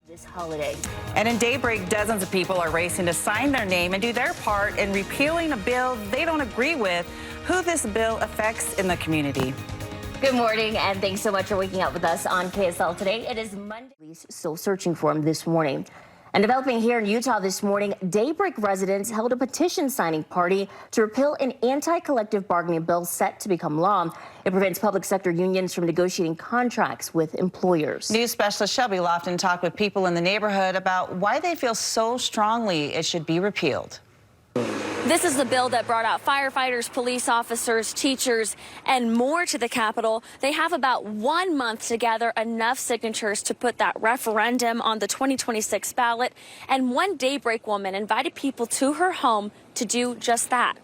this holiday. And in daybreak, dozens of people are racing to sign their name and do their part in repealing a bill they don't agree with. Who this bill affects in the community. Good morning, and thanks so much for waking up with us on KSL today. It is Monday. Police still searching for him this morning. And developing here in Utah this morning, Daybreak residents held a petition signing party to repeal an anti-collective bargaining bill set to become law. It prevents public sector unions from negotiating contracts with employers. News specialist Shelby Lofton talked with people in the neighborhood about why they feel so strongly it should be repealed. This is the bill that brought out firefighters, police officers, teachers, and more to the Capitol. They have about 1 month to gather enough signatures to put that referendum on the 2026 ballot. And one Daybreak woman invited people to her home to do just that.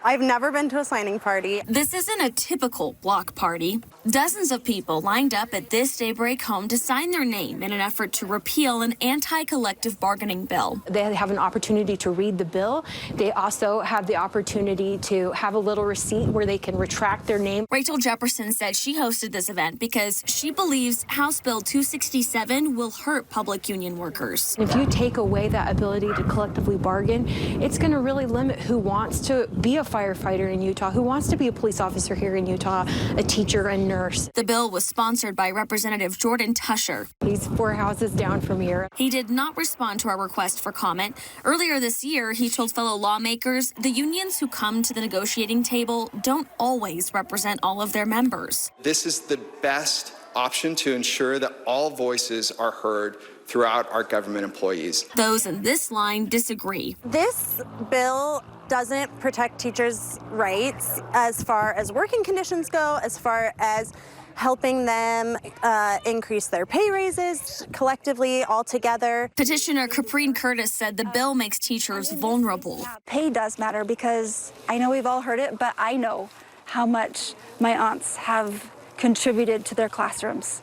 I've never been to a signing party. This isn't a typical block party. Dozens of people lined up at this Daybreak home to sign their name in an effort to repeal an anti-collective bargaining bill. They have an opportunity to read the bill. They also have the opportunity to have a little receipt where they can retract their name. Rachel Jefferson said she hosted this event because she believes House Bill 267 will hurt public union workers. If you take away that ability to collectively bargain, it's going to really limit who wants to be a firefighter in Utah, who wants to be a police officer here in Utah, a teacher, a nurse. The bill was sponsored by Representative Jordan Tusher. He's 4 houses down from here. He did not respond to our request for comment. Earlier this year, he told fellow lawmakers the unions who come to the negotiating table don't always represent all of their members. This is the best option to ensure that all voices are heard throughout our government employees. Those in this line disagree. This bill doesn't protect teachers' rights as far as working conditions go, as far as helping them increase their pay raises collectively all together. Petitioner Caprine Curtis said the bill makes teachers vulnerable. Pay does matter because I know we've all heard it, but I know how much my aunts have contributed to their classrooms.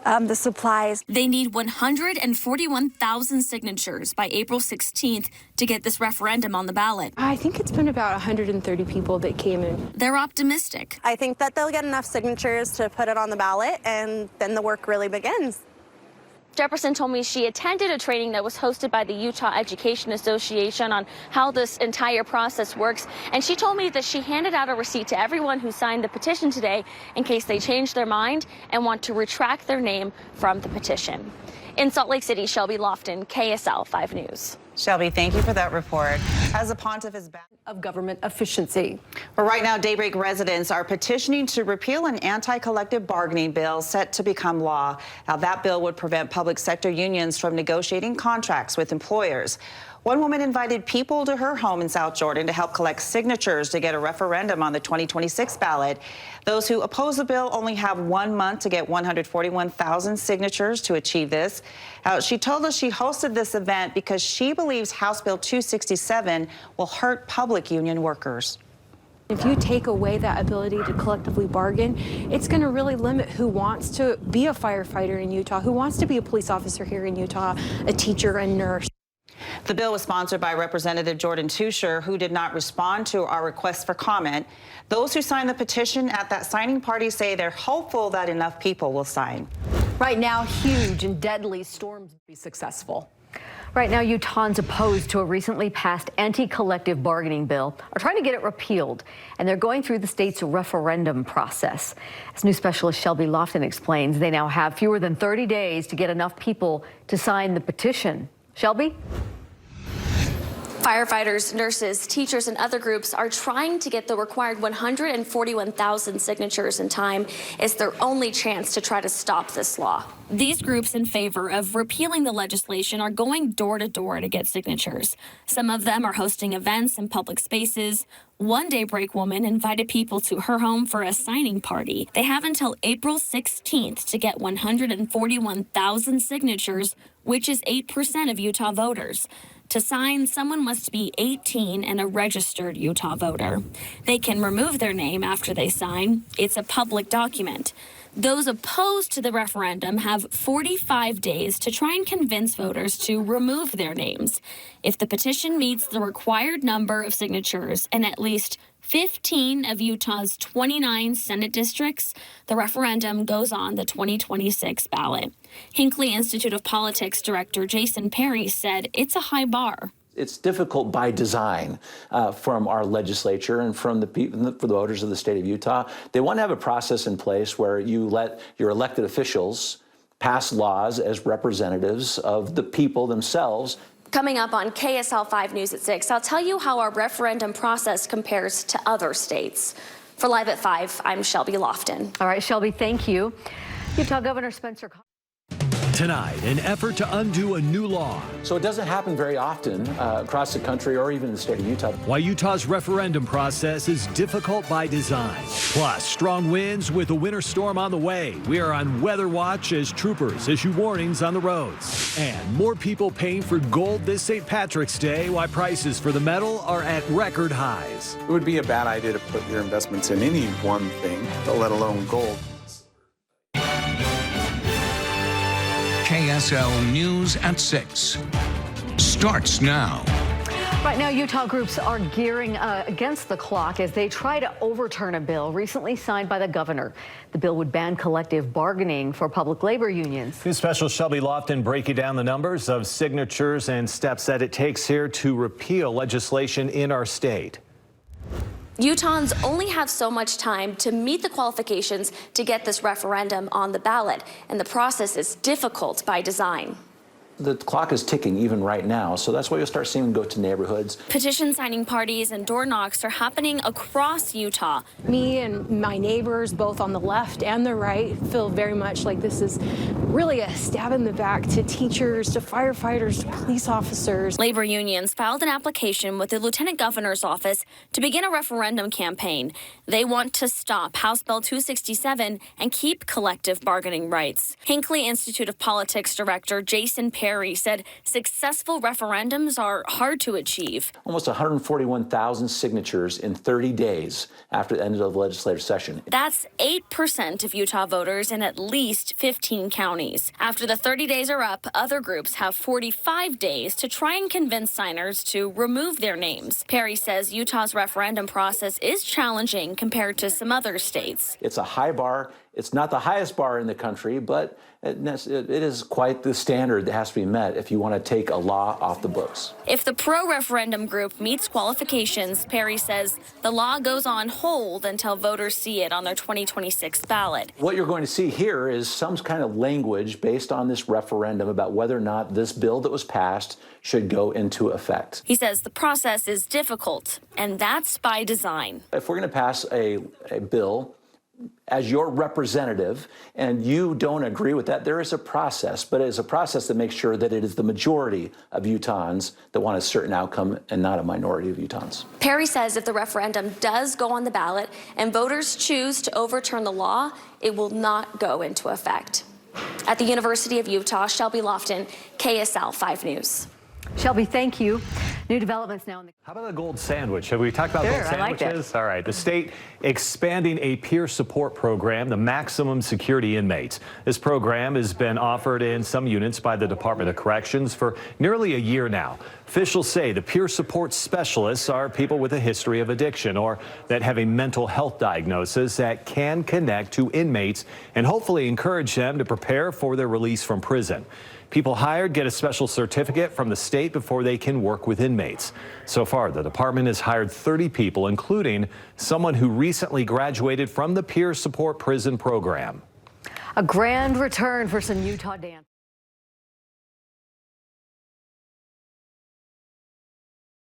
The supplies. They need 141,000 signatures by April 16th to get this referendum on the ballot. I think it's been about 130 people that came in. They're optimistic. I think that they'll get enough signatures to put it on the ballot, and then the work really begins. Jefferson told me she attended a training that was hosted by the Utah Education Association on how this entire process works. And she told me that she handed out a receipt to everyone who signed the petition today in case they change their mind and want to retract their name from the petition. In Salt Lake City, Shelby Lofton, KSL 5 News. Shelby, thank you for that report. As a pontiff is back Of government efficiency. Well, right now, Daybreak residents are petitioning to repeal an anti-collective bargaining bill set to become law. Now, that bill would prevent public sector unions from negotiating contracts with employers. One woman invited people to her home in South Jordan to help collect signatures to get a referendum on the 2026 ballot. Those who oppose the bill only have 1 month to get 141,000 signatures to achieve this. She told us she hosted this event because she believes House Bill 267 will hurt public union workers. If you take away that ability to collectively bargain, it's going to really limit who wants to be a firefighter in Utah, who wants to be a police officer here in Utah, a teacher, a nurse. The bill was sponsored by Representative Jordan Tusher, who did not respond to our request for comment. Those who signed the petition at that signing party say they're hopeful that enough people will sign. Right now, huge and deadly storms will be successful. Right now, Utahns opposed to a recently passed anti-collective bargaining bill are trying to get it repealed, and they're going through the state's referendum process. As news specialist Shelby Lofton explains, they now have fewer than 30 days to get enough people to sign the petition. Shelby? Firefighters, nurses, teachers, and other groups are trying to get the required 141,000 signatures in time. It's their only chance to try to stop this law. These groups in favor of repealing the legislation are going door to door to get signatures. Some of them are hosting events in public spaces. One Daybreak woman invited people to her home for a signing party. They have until April 16th to get 141,000 signatures, which is 8% of Utah voters. To sign, someone must be 18 and a registered Utah voter. They can remove their name after they sign. It's a public document. Those opposed to the referendum have 45 days to try and convince voters to remove their names. If the petition meets the required number of signatures and at least 15 of Utah's 29 Senate districts, the referendum goes on the 2026 ballot. Hinckley Institute of Politics Director Jason Perry said it's a high bar. It's difficult by design from our legislature and from the people, for the voters of the state of Utah. They want to have a process in place where you let your elected officials pass laws as representatives of the people themselves. Coming up on KSL-5 News at 6, I'll tell you how our referendum process compares to other states. For Live at 5, I'm Shelby Lofton. All right, Shelby, thank you. Utah Governor Spencer. Tonight, an effort to undo a new law. So it doesn't happen very often across the country or even in the state of Utah. Why Utah's referendum process is difficult by design. Plus, strong winds with a winter storm on the way. We are on weather watch as troopers issue warnings on the roads. And more people paying for gold this St. Patrick's Day, why prices for the metal are at record highs. It would be a bad idea to put your investments in any one thing, let alone gold. KSL News at 6 starts now. Right now, Utah groups are gearing against the clock as they try to overturn a bill recently signed by the governor. The bill would ban collective bargaining for public labor unions. News Special Shelby Lofton breaking down the numbers of signatures and steps that it takes here to repeal legislation in our state. Utahns only have so much time to meet the qualifications to get this referendum on the ballot, and the process is difficult by design. The clock is ticking even right now, so that's why you'll start seeing them go to neighborhoods. Petition signing parties and door knocks are happening across Utah. Me and my neighbors, both on the left and the right, feel very much like this is really a stab in the back to teachers, to firefighters, to police officers. Labor unions filed an application with the Lieutenant Governor's office to begin a referendum campaign. They want to stop House Bill 267 and keep collective bargaining rights. Hinckley Institute of Politics Director Jason Perry said successful referendums are hard to achieve. Almost 141,000 signatures in 30 days after the end of the legislative session. That's 8% of Utah voters in at least 15 counties. After the 30 days are up, other groups have 45 days to try and convince signers to remove their names. Perry says Utah's referendum process is challenging compared to some other states. It's a high bar. It's not the highest bar in the country, but it is quite the standard that has to be met if you want to take a law off the books. If the pro-referendum group meets qualifications, Perry says the law goes on hold until voters see it on their 2026 ballot. What you're going to see here is some kind of language based on this referendum about whether or not this bill that was passed should go into effect. He says the process is difficult, and that's by design. If we're going to pass a bill as your representative and you don't agree with that, there is a process, but it is a process that makes sure that it is the majority of Utahns that want a certain outcome and not a minority of Utahns. Perry says if the referendum does go on the ballot and voters choose to overturn the law, it will not go into effect. At the University of Utah, Shelby Lofton, KSL 5 News. Shelby, thank you. New developments now. How about a gold sandwich? Have we talked about gold sandwiches? I like that. All right. The state expanding a peer support program, the maximum security inmates. This program has been offered in some units by the Department of Corrections for nearly a year now. Officials say the peer support specialists are people with a history of addiction or that have a mental health diagnosis that can connect to inmates and hopefully encourage them to prepare for their release from prison. People hired get a special certificate from the state before they can work with inmates. So far, the department has hired 30 people, including someone who recently graduated from the peer support prison program. A grand return for some Utah dance.